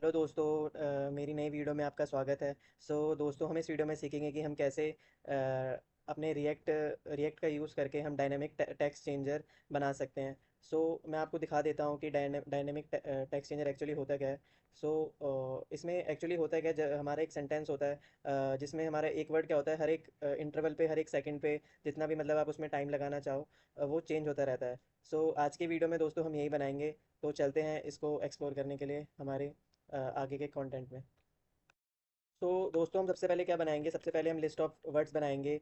Hello दोस्तों, मेरी नई वीडियो में आपका स्वागत है। दोस्तों, हम इस वीडियो में सीखेंगे कि हम कैसे अपने रिएक्ट का यूज़ करके हम डायनेमिक टेक्स्ट चेंजर बना सकते हैं। मैं आपको दिखा देता हूँ कि डायनेमिक टेक्स्ट चेंजर एक्चुअली होता क्या है। इसमें एक्चुअली होता क्या है, हमारा एक सेंटेंस होता है, जिसमें हमारा एक वर्ड क्या होता है, हर एक इंटरवल पे, हर एक सेकंड पे, जितना भी मतलब आप उसमें टाइम लगाना चाहो, वो चेंज होता रहता है। आज की वीडियो में दोस्तों हम यही बनाएंगे। तो चलते हैं इसको एक्सप्लोर करने के लिए हमारे आगे के कंटेंट में। दोस्तों, हम सबसे पहले क्या बनाएंगे, सबसे पहले हम लिस्ट ऑफ वर्ड्स बनाएंगे।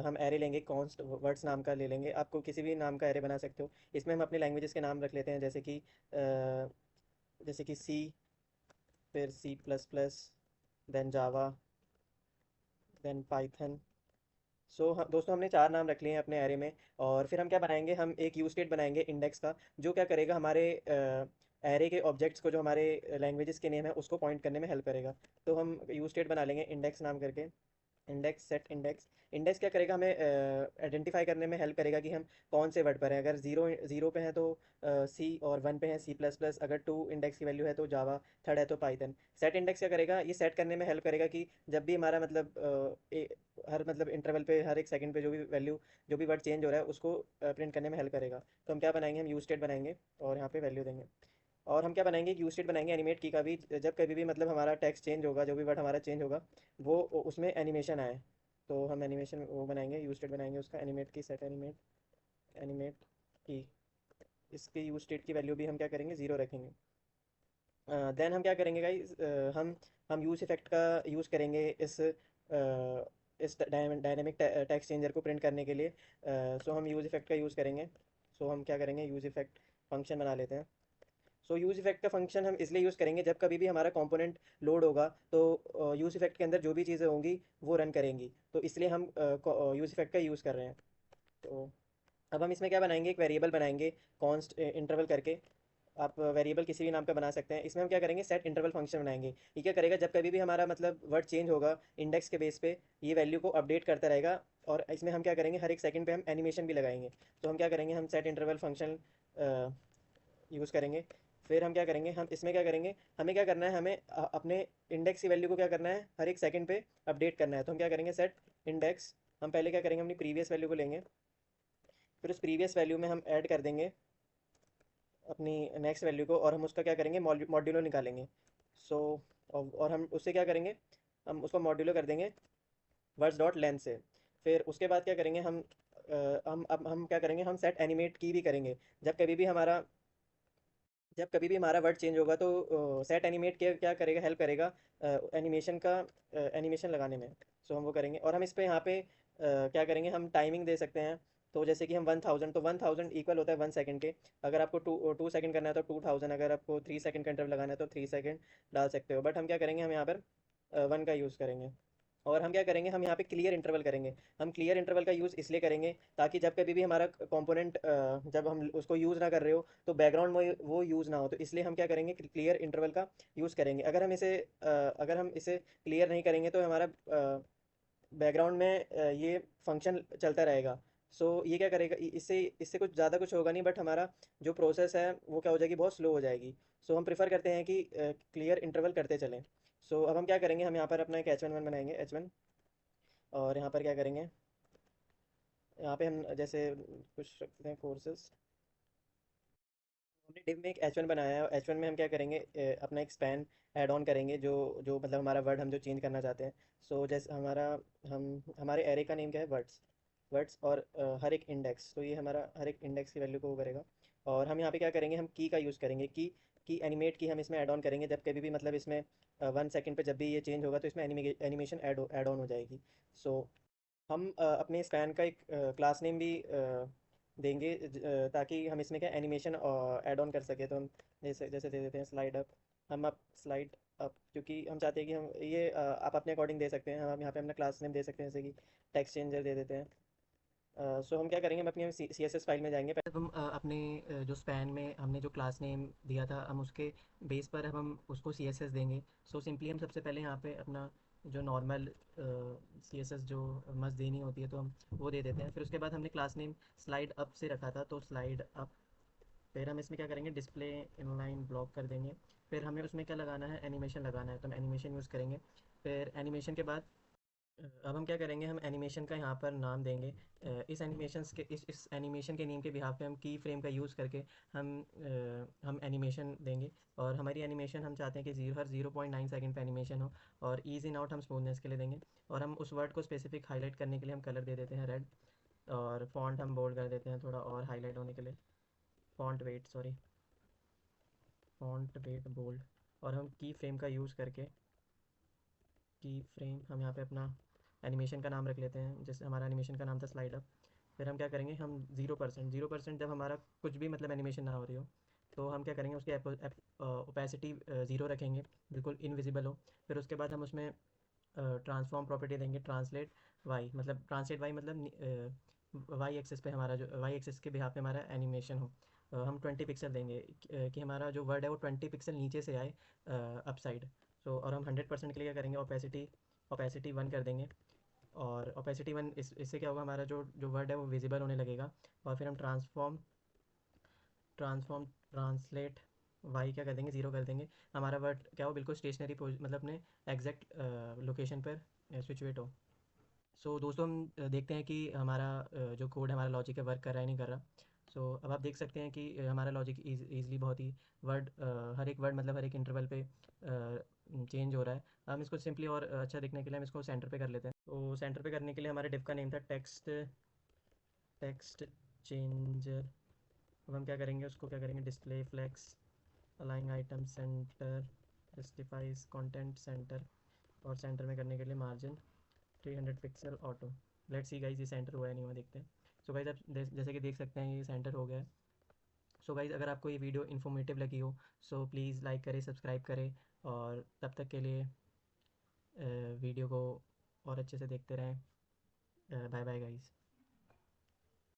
हम एरे लेंगे, कॉन्स्ट वर्ड्स नाम का ले लेंगे, आपको किसी भी नाम का एरे बना सकते हो। इसमें हम अपने लैंग्वेजेस के नाम रख लेते हैं, जैसे कि सी, फिर सी प्लस प्लस, देन जावा, देन पाइथन। दोस्तों, हमने चार नाम रख लिए हैं अपने एरे में। और फिर हम क्या बनाएंगे, हम एक यू स्टेट बनाएंगे इंडेक्स का, जो क्या करेगा, हमारे एरे के ऑब्जेक्ट्स को, जो हमारे लैंग्वेजेस के नेम है, उसको पॉइंट करने में हेल्प करेगा। तो हम यू स्टेट बना लेंगे इंडेक्स नाम करके। Index set index. इंडेक्स क्या करेगा, हमें आइडेंटिफाई करने में हेल्प करेगा कि हम कौन से वर्ड पर हैं। अगर ज़ीरो ज़ीरो पे हैं तो सी, और वन पे है सी प्लस प्लस, अगर टू इंडेक्स की वैल्यू है तो जावा, थर्ड है तो पाइथन। सेट इंडेक्स क्या करेगा, ये सेट करने में हेल्प करेगा कि जब भी हमारा मतलब हर मतलब इंटरवल पे, हर एक सेकंड पे जो भी वैल्यू, जो भी वर्ड चेंज हो रहा है, उसको प्रिंट करने में हेल्प करेगा। तो हम क्या बनाएंगे, हम यूज स्टेट बनाएंगे और यहाँ पे वैल्यू देंगे। और हम क्या बनाएंगे, यूज स्टेट बनाएंगे एनिमेट की का भी, जब कभी भी मतलब हमारा टेक्स्ट चेंज होगा, जो भी वर्ड हमारा चेंज होगा, वो उसमें एनिमेशन आए। तो हम एनिमेशन वो बनाएंगे, यूज स्टेट बनाएंगे उसका, एनिमेट की, सेट एनिमेट, एनिमेट की। इसके यूज स्टेट की वैल्यू भी हम क्या करेंगे, ज़ीरो रखेंगे। देन हम क्या करेंगे गाइस, हम यूज इफेक्ट का यूज़ करेंगे इस डायनेमिक टेक्स्ट चेंजर को प्रिंट करने के लिए। हम यूज इफेक्ट का यूज़ करेंगे। हम क्या करेंगे, यूज इफेक्ट फंक्शन बना लेते हैं। यूज़ इफेक्ट का फंक्शन हम इसलिए यूज़ करेंगे, जब कभी भी हमारा कंपोनेंट लोड होगा, तो यूज़ इफेक्ट के अंदर जो भी चीज़ें होंगी वो रन करेंगी। तो इसलिए हम यूज़ इफेक्ट का यूज़ कर रहे हैं। तो अब हम इसमें क्या बनाएंगे, एक वेरिएबल बनाएंगे, कॉन्स्ट इंटरवल करके। आप वेरिएबल किसी भी नाम का बना सकते हैं। इसमें हम क्या करेंगे, सेट इंटरवल फंक्शन बनाएंगे। ये क्या करेगा, जब कभी भी हमारा मतलब वर्ड चेंज होगा इंडेक्स के बेस पे, ये वैल्यू को अपडेट करता रहेगा। और इसमें हम क्या करेंगे, हर एक सेकंड पे हम एनिमेशन भी लगाएंगे। तो हम क्या करेंगे, हम सेट इंटरवल फंक्शन यूज़ करेंगे। फिर हम क्या करेंगे, हम इसमें क्या करेंगे, हमें क्या करना है, हमें अपने इंडेक्स की वैल्यू को क्या करना है, हर एक सेकंड पे अपडेट करना है। तो हम क्या करेंगे, सेट इंडेक्स। हम पहले क्या करेंगे, अपनी प्रीवियस वैल्यू को लेंगे, फिर उस प्रीवियस वैल्यू में हम ऐड कर देंगे अपनी नेक्स्ट वैल्यू को, और हम उसका क्या करेंगे, मॉड्यूलो निकालेंगे। सो और हम उससे क्या करेंगे, हम उसको मॉड्यूलो कर देंगे वर्ड्स डॉट लेंथ से। फिर उसके बाद क्या करेंगे, हम अब हम क्या करेंगे, हम सेट एनिमेट की भी करेंगे। जब कभी भी हमारा जब कभी भी हमारा वर्ड चेंज होगा, तो सेट एनिमेट के क्या करेगा, हेल्प करेगा एनिमेशन का, एनिमेशन लगाने में। हम वो करेंगे, और हम इस पे यहाँ पे क्या करेंगे, हम टाइमिंग दे सकते हैं। तो जैसे कि हम 1000, तो 1000 इक्वल होता है 1 सेकंड के। अगर आपको टू सेकंड करना है तो 2000, अगर आपको 3 सेकंड का इंटरवल लगाना है तो 3 सेकंड डाल सकते हो। बट हम क्या करेंगे, हम यहाँ पर वन का यूज़ करेंगे। और हम क्या करेंगे, हम यहाँ पे क्लियर इंटरवल करेंगे। हम क्लियर इंटरवल का यूज़ इसलिए करेंगे, ताकि जब कभी भी हमारा कंपोनेंट, जब हम उसको यूज़ ना कर रहे हो, तो बैकग्राउंड में वो यूज़ ना हो। तो इसलिए हम क्या करेंगे, क्लियर इंटरवल का यूज़ करेंगे। अगर हम इसे क्लियर नहीं करेंगे, तो हमारा बैकग्राउंड में ये फंक्शन चलता रहेगा। ये क्या करेगा, इससे इससे कुछ ज़्यादा कुछ होगा नहीं, बट हमारा जो प्रोसेस है वो क्या हो जाएगी, बहुत स्लो हो जाएगी। हम प्रेफर करते हैं कि क्लियर इंटरवल करते चलें। अब हम क्या करेंगे, हम यहाँ पर अपना एक H1 बनाएंगे, H1। और यहाँ पर क्या करेंगे, यहाँ पे हम जैसे कुछ रखते हैं कोर्सेज। हमने डिव में एक H1 बनाया है, और H1 में हम क्या करेंगे, अपना एक स्पैन ऐड ऑन करेंगे, जो जो मतलब हमारा वर्ड हम जो चेंज करना चाहते हैं। जैसे हम हमारे एरे का नेम क्या है, वर्ड्स। वर्ड्स, और हर एक इंडेक्स, तो ये हमारा हर एक इंडेक्स की वैल्यू को वो करेगा। और हम यहाँ पे क्या करेंगे, हम की का यूज़ करेंगे, की एनिमेट की हम इसमें ऐड ऑन करेंगे, जब कभी भी मतलब इसमें 1 सेकंड पे जब भी ये चेंज होगा, तो इसमें एनिमेशन ऐड ऑन हो जाएगी। सो हम अपने स्पैन का एक क्लास नेम भी देंगे, ताकि हम इसमें क्या एनिमेशन ऐड ऑन कर सके। तो हम जैसे जैसे दे देते हैं स्लाइड अप। हम अप स्लाइड अप, क्योंकि हम चाहते हैं कि हम ये आप अपने अकॉर्डिंग दे सकते हैं। हम यहाँ पे अपना क्लास नेम दे सकते हैं, जैसे कि टेक्स्ट चेंजर दे देते हैं। हम क्या करेंगे, हम अपनी सी एस एस फाइल में जाएंगे। पहले हम अपने जो स्पैन में हमने जो क्लास नेम दिया था, हम उसके बेस पर हम उसको सी एस एस देंगे। सिंपली हम सबसे पहले यहाँ पे अपना जो नॉर्मल सी एस एस जो मस्त देनी होती है, तो हम वो दे देते हैं। फिर उसके बाद हमने क्लास नेम स्लाइड अप से रखा था, तो स्लाइड अप। फिर हम इसमें क्या करेंगे, डिस्प्ले इनलाइन ब्लॉक कर देंगे। फिर हमें उसमें क्या लगाना है, एनिमेशन लगाना है, तो हम एनिमेशन यूज़ करेंगे। फिर एनिमेशन के बाद अब हम क्या करेंगे, हम एनिमेशन का यहाँ पर नाम देंगे। इस एनिमेशंस के इस एनिमेशन के नेम के बिहाफ पे हम की फ्रेम का यूज़ करके हम एनिमेशन देंगे। और हमारी एनिमेशन हम चाहते हैं कि हर 0.9 सेकंड पे एनिमेशन हो। और ईज इन आउट हम स्मूथनेस के लिए देंगे। और हम उस वर्ड को स्पेसिफिक हाईलाइट करने के लिए हम कलर दे देते हैं रेड। और फॉन्ट हम बोल्ड कर देते हैं थोड़ा और हाईलाइट होने के लिए। Font weight sorry, font weight bold. और हम की फ्रेम का यूज़ करके की फ्रेम हम यहाँ पे अपना एनिमेशन का नाम रख लेते हैं, जैसे हमारा एनिमेशन का नाम था स्लाइड अप। फिर हम क्या करेंगे, हम 0% जब हमारा कुछ भी मतलब एनिमेशन ना हो रही हो, तो हम क्या करेंगे, उसकी ओपेसिटी 0 रखेंगे, बिल्कुल इनविजिबल हो। फिर उसके बाद हम उसमें ट्रांसफॉर्म प्रॉपर्टी देंगे, ट्रांसलेट वाई मतलब वाई एक्सिस पे हमारा जो वाई एक्सिस के बिहाफ पे हमारा एनिमेशन हो। हम 20 पिक्सल देंगे कि हमारा जो वर्ड है वो 20 पिक्सल नीचे से आए अप साइड। सो और हम 100% के लिए क्या करेंगे, ओपेसिटी 1 कर देंगे। और ओपेसिटी 1 इससे क्या होगा, हमारा जो जो वर्ड है वो विजिबल होने लगेगा। और फिर हम ट्रांसफॉर्म ट्रांसलेट वाई क्या कर देंगे, 0 कर देंगे। हमारा वर्ड क्या हो, बिल्कुल स्टेशनरी मतलब अपने एग्जैक्ट लोकेशन पर सिचुएट हो। सो दोस्तों हम देखते हैं कि हमारा जो कोड है, हमारा लॉजिक है, वर्क कर रहा है नहीं कर रहा। सो अब आप देख सकते हैं कि हमारा लॉजिक ईज़िली बहुत ही वर्ड हर एक वर्ड मतलब हर एक इंटरवल पे चेंज हो रहा है। हम इसको सिंपली और अच्छा दिखने के लिए हम इसको सेंटर पे कर लेते हैं। तो सेंटर पे करने के लिए हमारे डिव का नेम था टेक्स्ट टेक्स्ट चेंजर। अब हम क्या करेंगे, उसको क्या करेंगे, display flex align item center justifies content center. और सेंटर में करने के लिए margin 300 pixel auto. Let's see guys ये सेंटर हुआ है नहीं हुआ, देखते हैं। सो गाइज आप जैसे कि देख सकते हैं ये सेंटर हो गया है। सो गाइज अगर आपको ये वीडियो इन्फॉर्मेटिव लगी हो, सो प्लीज़ लाइक करें, सब्सक्राइब करें। और तब तक के लिए वीडियो को और अच्छे से देखते रहें। Bye bye guys.